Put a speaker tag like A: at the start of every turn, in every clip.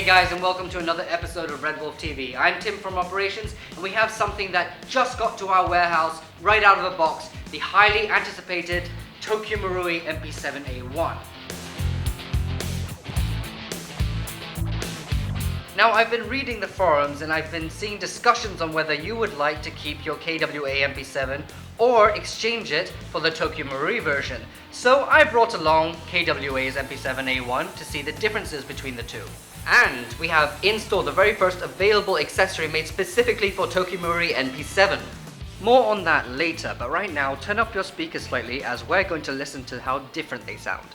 A: guys, and welcome to another episode of RedWolf TV. I'm Tim from Operations, and we have something that just got to our warehouse right out of the box, the highly anticipated Tokyo Marui NP7A1. Now, I've been reading the forums and I've been seeing discussions on whether you would like to keep your KWA NP7 or exchange it for the Tokyo Marui version. So I brought along KWA's NP7A1 to see the differences between the two. And we have installed the very first available accessory made specifically for Tokyo Marui NP7. More on that later, but right now turn up your speakers slightly as we're going to listen to how different they sound.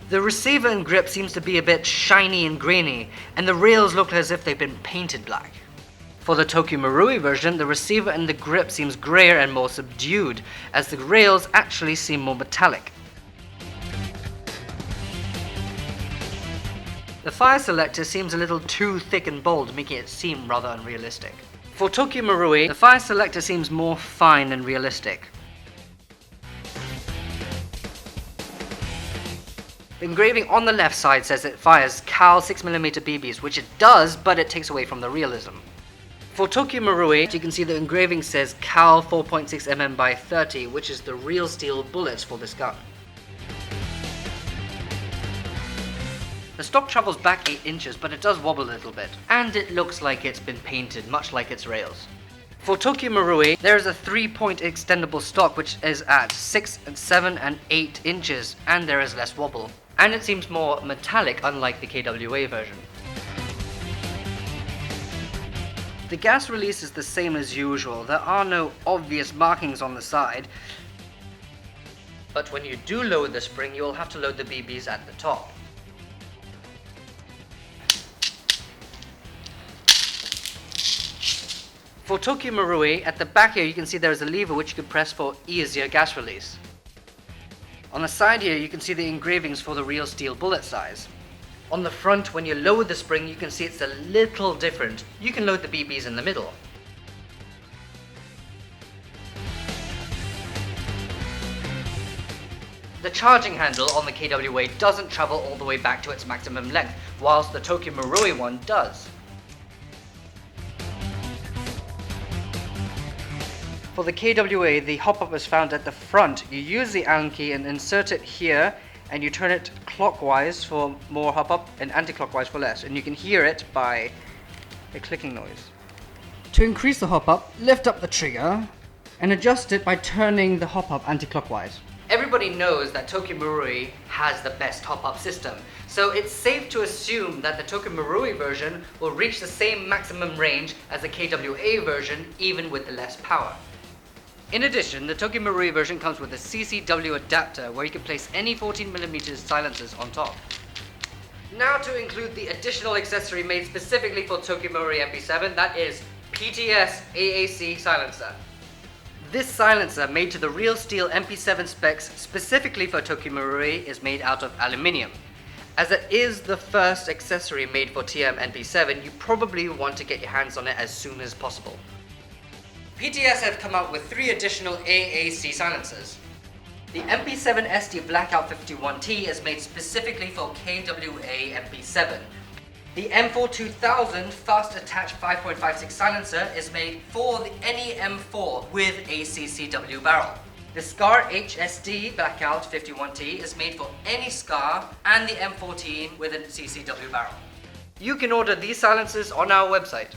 A: The receiver and grip seems to be a bit shiny and grainy, and the rails look as if they've been painted black. For the Tokyo Marui version, the receiver and the grip seems grayer and more subdued, as the rails actually seem more metallic. The fire selector seems a little too thick and bold, making it seem rather unrealistic. For Tokyo Marui, the fire selector seems more fine and realistic. The engraving on the left side says it fires Cal 6mm BBs, which it does, but it takes away from the realism. For Tokyo Marui, you can see the engraving says Cal 4.6mm by 30, which is the real steel bullets for this gun. The stock travels back 8 inches, but it does wobble a little bit, and it looks like it's been painted, much like its rails. For Tokyo Marui, there is a 3-point extendable stock which is at 6, 7 and 8 inches, and there is less wobble. And it seems more metallic, unlike the KWA version. The gas release is the same as usual. There are no obvious markings on the side, but when you do load the spring, you'll have to load the BBs at the top. For Tokyo Marui, at the back here you can see there is a lever which you can press for easier gas release. On the side here you can see the engravings for the real steel bullet size. On the front, when you lower the spring, you can see it's a little different. You can load the BBs in the middle. The charging handle on the KWA doesn't travel all the way back to its maximum length, whilst the Tokyo Marui one does. For the KWA, the hop-up is found at the front. You use the Allen key and insert it here, and you turn it clockwise for more hop-up and anti-clockwise for less, and you can hear it by a clicking noise. To increase the hop-up, lift up the trigger and adjust it by turning the hop-up anti-clockwise. Everybody knows that Tokyo Marui has the best hop-up system, so it's safe to assume that the Tokyo Marui version will reach the same maximum range as the KWA version, even with the less power. In addition, the Tokyo Marui version comes with a CCW adapter where you can place any 14mm silencers on top. Now to include the additional accessory made specifically for Tokyo Marui NP7, that is PTS AAC silencer. This silencer, made to the real steel NP7 specs specifically for Tokyo Marui, is made out of aluminium. As it is the first accessory made for TM NP7, you probably want to get your hands on it as soon as possible. PTS have come out with 3 additional AAC silencers. The NP7 SD Blackout 51T is made specifically for KWA NP7. The M4 Fast Attach 5.56 silencer is made for any M4 with a CCW barrel. The SCAR HSD Blackout 51T is made for any SCAR and the M14 with a CCW barrel. You can order these silencers on our website.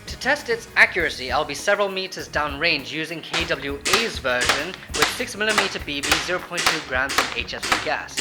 A: To test its accuracy, I'll be several meters downrange using KWA's version with 6mm BB 0.2 grams of HFC gas.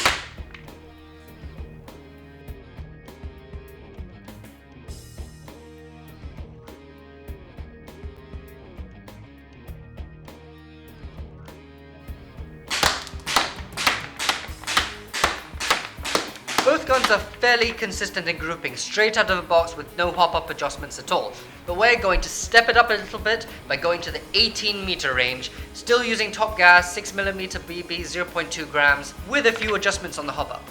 A: guns are fairly consistent in grouping, straight out of the box with no hop-up adjustments at all. But we're going to step it up a little bit by going to the 18 meter range, still using top gas, 6mm BB, 0.2 grams, with a few adjustments on the hop-up.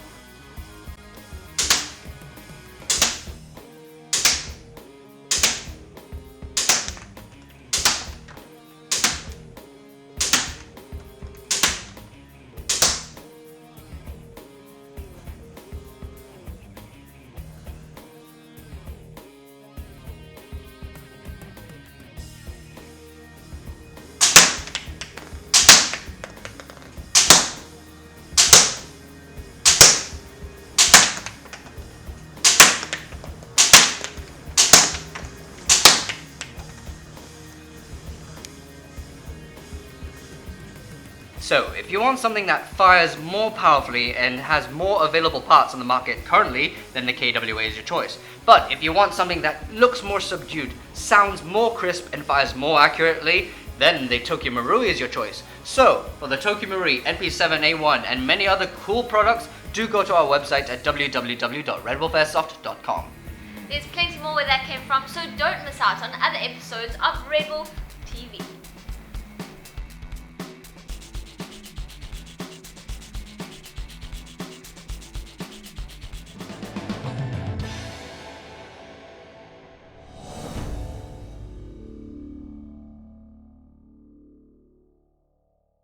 A: So, if you want something that fires more powerfully and has more available parts on the market currently, then the KWA is your choice. But if you want something that looks more subdued, sounds more crisp, and fires more accurately, then the Tokyo Marui is your choice. So, for the Tokyo Marui, NP7A1, and many other cool products, do go to our website at www.redwolfairsoft.com.
B: There's plenty more where that came from, so don't miss out on other episodes of RedWolf TV.